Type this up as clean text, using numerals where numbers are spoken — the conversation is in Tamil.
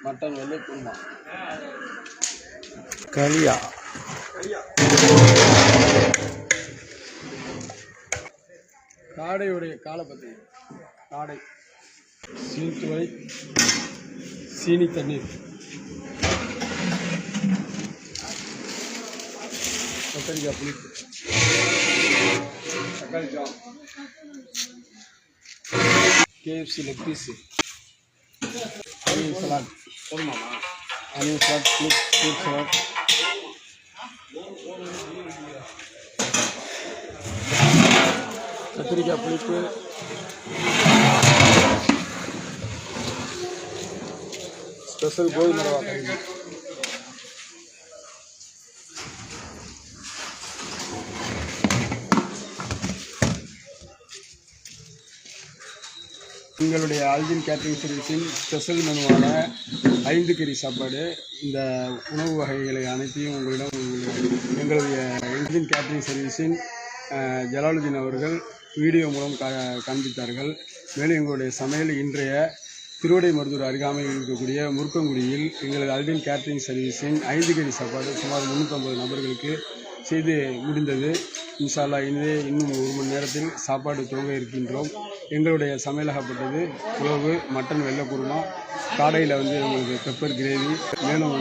மட்டன் வெள்ளை குருமா, களியா, காடையுடைய காலப்பத்தி, காடை, சீத்துவை, சீனி தண்ணீர், கத்திரிக்காய் புளிப்பு, தக்காளி jam, KFC leg piece, onion salad, போதுமாமா? ஆனியன் சலாட், ஃப்ரூட் சலாட், கத்திரிக்காய் புளிப்பு, ஸ்பெஷல் கோதுமை ரவா கறி, எங்களுடைய ஆல்வின் கேட்டரிங் சர்வீஸின் ஸ்பெஷல் மெனுவான 5 கறி சாப்பாடு. இந்த உணவு வகைகளை அனைத்தையும் உங்களிடம் எங்களுடைய ஆல்வின் கேட்டரிங் சர்வீஸின் ஜலாலுதீன் அவர்கள் வீடியோ மூலம் காண்பித்தார்கள். மேலும் எங்களுடைய சமையல் இன்றைய திருவிடைமருதூர் அருகாமையில் இருக்கக்கூடிய முருக்கங்குடியில் எங்களது ஆல்வின் கேட்டரிங் சர்வீஸின் 5 கறி சாப்பாடு சுமார் 350 நபர்களுக்கு செய்து முடிந்தது. இன்ஷா அல்லாஹ் இன்னும் 1 மணி நேரத்தில் சாப்பாடு துவங்க இருக்கின்றோம். எங்களுடைய சமையலாகப்பட்டது புலவு, மட்டன் வெள்ளை குருமா, காடையில் உங்களுக்கு பெப்பர் கிரேவி, மேலும்